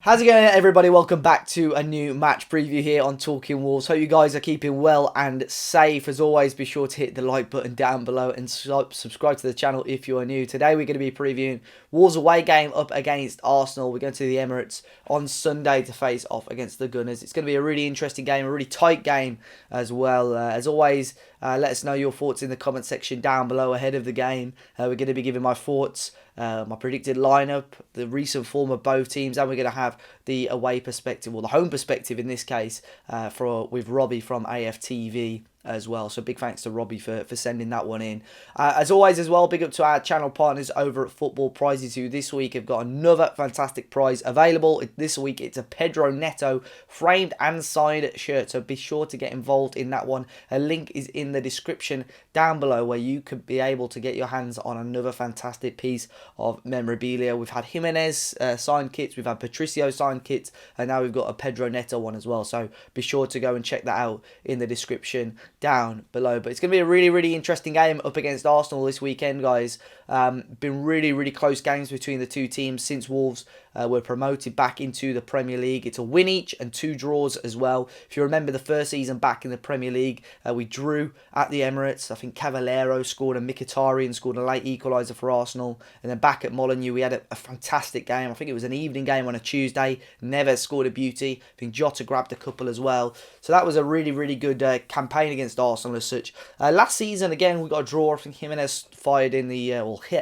How's it going, everybody? Welcome back to a new match preview here on Talking Wolves. Hope you guys are keeping well and safe. As always, be sure to hit the like button down below and subscribe to the channel if you are new. Today we're going to be previewing Wolves away game up against Arsenal. We're going to the Emirates on Sunday to face off against the Gunners. It's going to be a really interesting game, a really tight game as well. As always, let us know your thoughts in the comment section down below ahead of the game. We're going to be giving my thoughts, my predicted lineup, the recent form of both teams, and we're going to have the away perspective, or the home perspective in this case, with Robbie from AFTV as well. So big thanks to Robbie for sending that one in. As always as well, big up to our channel partners over at Football Prizes, who this week have got another fantastic prize available. This week it's a Pedro Neto framed and signed shirt, so be sure to get involved in that one. A link is in the description down below where you could be able to get your hands on another fantastic piece of memorabilia. We've had Jimenez signed kits, we've had Patricio signed kits, and now we've got a Pedro Neto one as well. So be sure to go and check that out in the description down below. But it's going to be a really interesting game up against Arsenal this weekend, guys. Been really close games between the two teams since Wolves were promoted back into the Premier League. It's a win each and 2 draws as well. If you remember the first season back in the Premier League, we drew at the Emirates. I think Cavallero scored a Mkhitaryan scored a late equaliser for Arsenal. And then back at Molineux, we had a fantastic game. I think it was an evening game on a Tuesday. Neves scored a beauty. I think Jota grabbed a couple as well. So that was a really good campaign against Arsenal as such. Last season, again, we got a draw. I think Jimenez fired in the,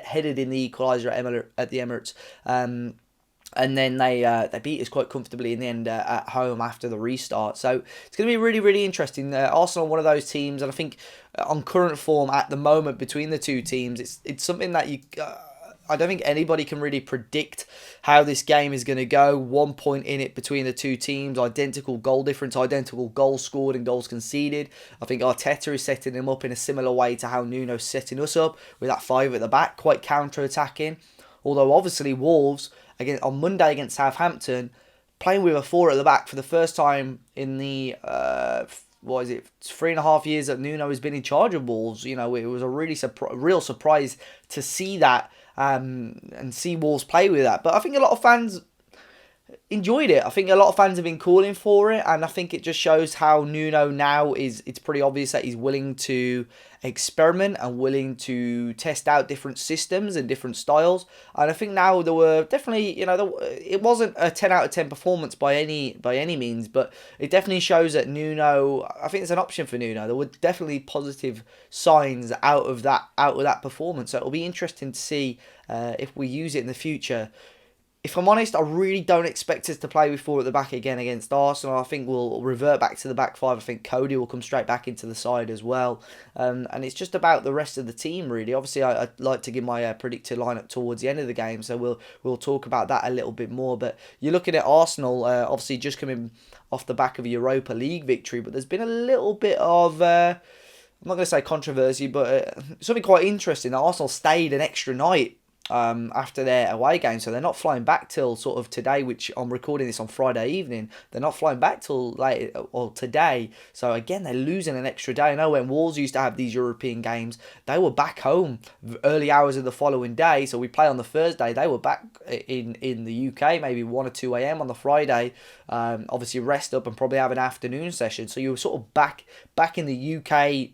headed in the equaliser at the Emirates. And then they beat us quite comfortably in the end at home after the restart. So it's going to be really interesting. Arsenal, one of those teams, and I think on current form at the moment between the two teams, it's something that you... I don't think anybody can really predict how this game is going to go. 1 point in it between the two teams, identical goal difference, identical goals scored and goals conceded. I think Arteta is setting them up in a similar way to how Nuno's setting us up with that 5 at the back, quite counter-attacking. Although obviously Wolves, again on Monday against Southampton, playing with a 4 at the back for the first time in the 3.5 years that Nuno has been in charge of Wolves. You know, it was a real surprise to see that and see Wolves play with that. But I think a lot of fans enjoyed it. I think a lot of fans have been calling for it, and I think it just shows how Nuno now it's pretty obvious that he's willing to experiment and willing to test out different systems and different styles. And I think now there were definitely, it wasn't a 10 out of 10 performance by any means, but it definitely shows that Nuno, I think it's an option for Nuno. There were definitely positive signs out of that performance. So it'll be interesting to see if we use it in the future. If I'm honest, I really don't expect us to play with 4 at the back again against Arsenal. I think we'll revert back to the back 5. I think Cody will come straight back into the side as well. And it's just about the rest of the team, really. Obviously, I'd like to give my predicted lineup towards the end of the game, so we'll talk about that a little bit more. But you're looking at Arsenal, obviously just coming off the back of a Europa League victory, but there's been a little bit of... I'm not going to say controversy, but something quite interesting. Arsenal stayed an extra night after their away game, so they're not flying back till sort of today, which I'm recording this on Friday evening. They're not flying back till late or today, so again they're losing an extra day. I know when Wolves used to have these European games, they were back home early hours of the following day, so we play on the Thursday, they were back in the UK maybe 1 or 2 a.m. on the Friday, obviously rest up and probably have an afternoon session, so you were sort of back in the UK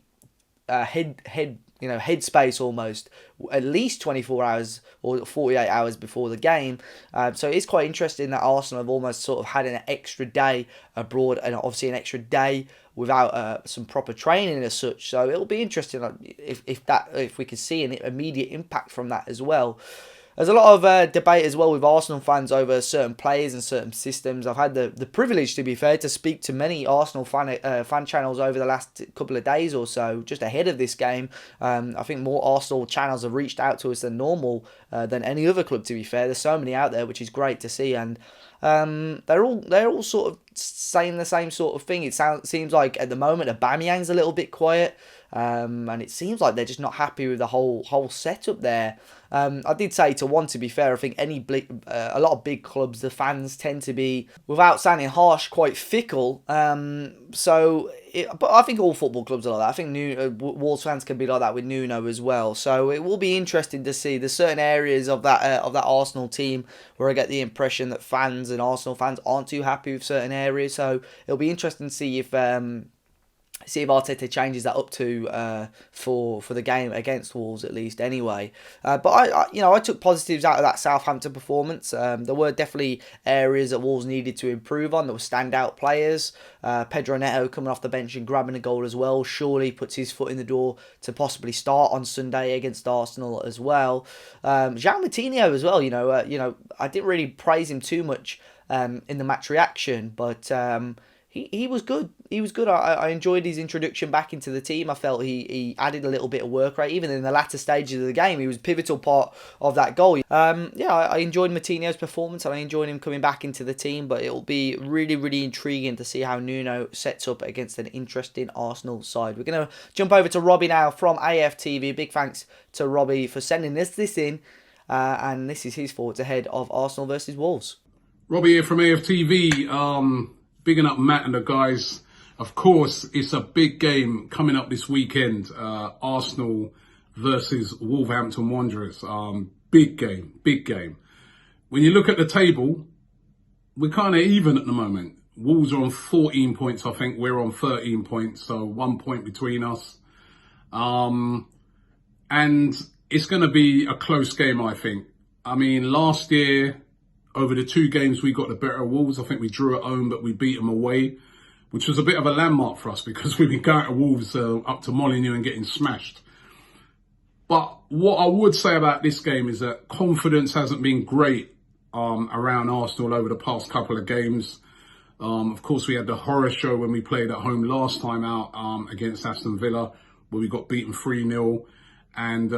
headspace almost, at least 24 hours or 48 hours before the game. So it's quite interesting that Arsenal have almost sort of had an extra day abroad, and obviously an extra day without some proper training as such. So it'll be interesting if we can see an immediate impact from that as well. There's a lot of debate as well with Arsenal fans over certain players and certain systems. I've had the privilege, to be fair, to speak to many Arsenal fan channels over the last couple of days or so, just ahead of this game. I think more Arsenal channels have reached out to us than normal, than any other club, to be fair. There's so many out there, which is great to see, and they're all sort of saying the same sort of thing. It seems like at the moment Aubameyang's a little bit quiet. And it seems like they're just not happy with the whole setup there. I did say to one, to be fair, I think a lot of big clubs, the fans tend to be, without sounding harsh, quite fickle. But I think all football clubs are like that. I think Wolves fans can be like that with Nuno as well. So it will be interesting to see. There's certain areas of that Arsenal team where I get the impression that fans and Arsenal fans aren't too happy with certain areas. So it'll be interesting to see if Arteta changes that up to for the game against Wolves, at least anyway. But I took positives out of that Southampton performance. There were definitely areas that Wolves needed to improve on. There were standout players. Pedro Neto coming off the bench and grabbing a goal as well surely puts his foot in the door to possibly start on Sunday against Arsenal as well. João Moutinho as well. I didn't really praise him too much in the match reaction, but he was good. He was good. I enjoyed his introduction back into the team. I felt he added a little bit of work rate. Even in the latter stages of the game, he was a pivotal part of that goal. I enjoyed Moutinho's performance and I enjoyed him coming back into the team. But it'll be really, really intriguing to see how Nuno sets up against an interesting Arsenal side. We're going to jump over to Robbie now from AFTV. Big thanks to Robbie for sending this in. And this is his thoughts ahead of Arsenal versus Wolves. Robbie here from AFTV. Bigging up Matt and the guys. Of course, it's a big game coming up this weekend. Arsenal versus Wolverhampton Wanderers. Big game. When you look at the table, we're kind of even at the moment. Wolves are on 14 points, I think. We're on 13 points, so 1 point between us. And it's going to be a close game, I think. I mean, last year, over the 2 games, we got the better of Wolves. I think we drew at home, but we beat them away, which was a bit of a landmark for us because we've been going to Wolves up to Molineux and getting smashed. But what I would say about this game is that confidence hasn't been great around Arsenal over the past couple of games. Of course, we had the horror show when we played at home last time out against Aston Villa, where we got beaten 3-0. And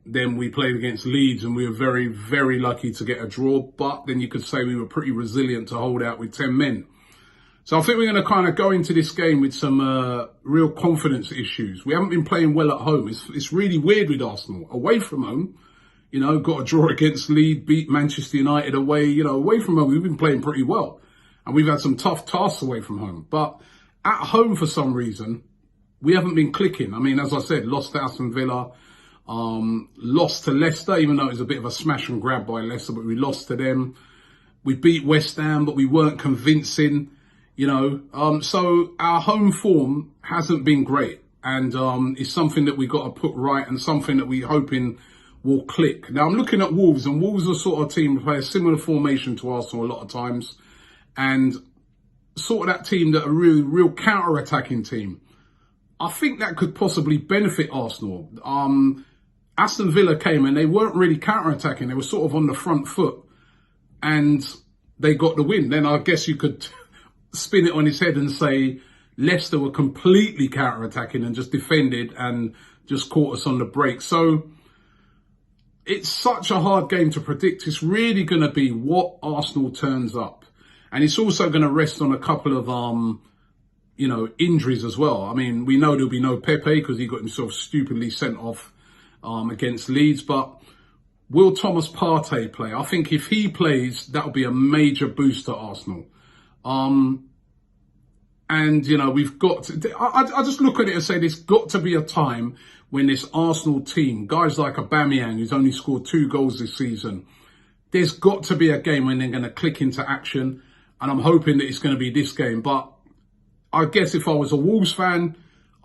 then we played against Leeds and we were very, very lucky to get a draw. But then you could say we were pretty resilient to hold out with 10 men. So I think we're going to kind of go into this game with some real confidence issues. We haven't been playing well at home. It's really weird with Arsenal. Away from home, got a draw against Leeds, beat Manchester United away. Away from home, we've been playing pretty well. And we've had some tough tasks away from home. But at home, for some reason, we haven't been clicking. I mean, as I said, lost to Aston Villa, lost to Leicester, even though it was a bit of a smash and grab by Leicester, but we lost to them. We beat West Ham, but we weren't convincing, So our home form hasn't been great. And it's something that we've got to put right and something that we're hoping will click. Now, I'm looking at Wolves, and Wolves are sort of team who play a similar formation to Arsenal a lot of times. And sort of that team that are real counter-attacking team. I think that could possibly benefit Arsenal. Aston Villa came and they weren't really counter-attacking. They were sort of on the front foot and they got the win. Then I guess you could spin it on its head and say Leicester were completely counter-attacking and just defended and just caught us on the break. So it's such a hard game to predict. It's really going to be what Arsenal turns up. And it's also going to rest on a couple of injuries as well. I mean, we know there'll be no Pepe because he got himself stupidly sent off against Leeds. But will Thomas Partey play? I think if he plays, that'll be a major boost to Arsenal. We've got to, I just look at it and say there's got to be a time when this Arsenal team, guys like Aubameyang, who's only scored 2 goals this season, there's got to be a game when they're going to click into action. And I'm hoping that it's going to be this game. But I guess if I was a Wolves fan,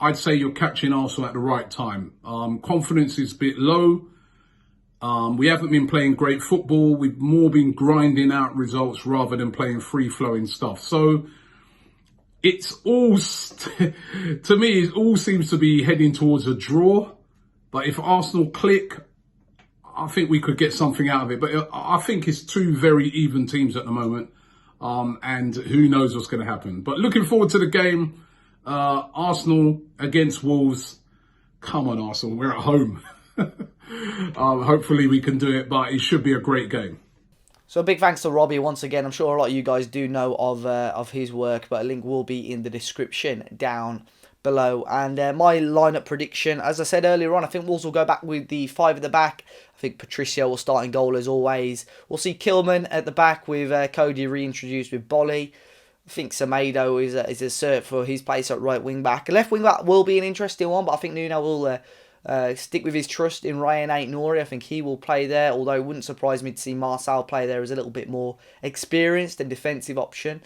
I'd say you're catching Arsenal at the right time. Confidence is a bit low. We haven't been playing great football. We've more been grinding out results rather than playing free-flowing stuff. So it's all, to me, it all seems to be heading towards a draw. But if Arsenal click, I think we could get something out of it. But I think it's 2 very even teams at the moment. And who knows what's going to happen. But looking forward to the game. Arsenal against Wolves. Come on, Arsenal. We're at home. Hopefully we can do it, but it should be a great game. So a big thanks to Robbie once again. I'm sure a lot of you guys do know of his work, but a link will be in the description down below. And my lineup prediction, as I said earlier on, I think Wolves will go back with the 5 at the back. I think Patricio will start in goal as always. We'll see Kilman at the back with Cody reintroduced with Bolly. I think Semedo is a cert for his place at right wing back. Left wing back will be an interesting one, but I think Nuno will stick with his trust in Ryan Ait-Nouri. I think he will play there, although it wouldn't surprise me to see Marçal play there as a little bit more experienced and defensive option.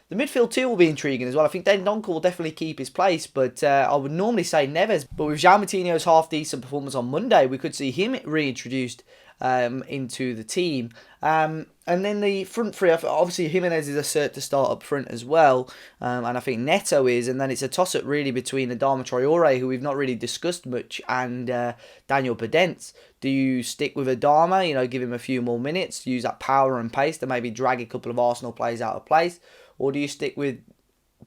The midfield too will be intriguing as well. I think Dendoncker will definitely keep his place, but I would normally say Neves. But with João Moutinho's half-decent performance on Monday, we could see him reintroduced into the team. And then the front three, obviously Jimenez is a cert to start up front as well, and I think Neto is, and then it's a toss-up really between Adama Traore, who we've not really discussed much, and Daniel Podence. Do you stick with Adama, give him a few more minutes, use that power and pace to maybe drag a couple of Arsenal players out of place, or do you stick with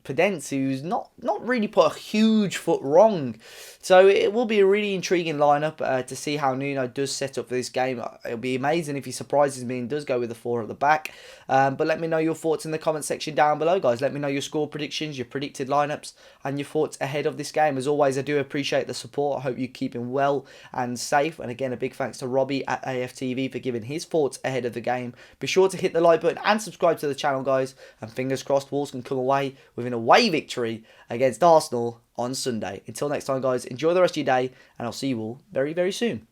Podence, who's not really put a huge foot wrong? So it will be a really intriguing lineup to see how Nuno does set up for this game. It'll be amazing if he surprises me and does go with the 4 at the back. But let me know your thoughts in the comment section down below, guys. Let me know your score predictions, your predicted lineups, and your thoughts ahead of this game. As always, I do appreciate the support. I hope you're keeping well and safe. And again, a big thanks to Robbie at AFTV for giving his thoughts ahead of the game. Be sure to hit the like button and subscribe to the channel, guys. And fingers crossed, Wolves can come away with an away victory against Arsenal on Sunday. Until next time, guys, enjoy the rest of your day, and I'll see you all very, very soon.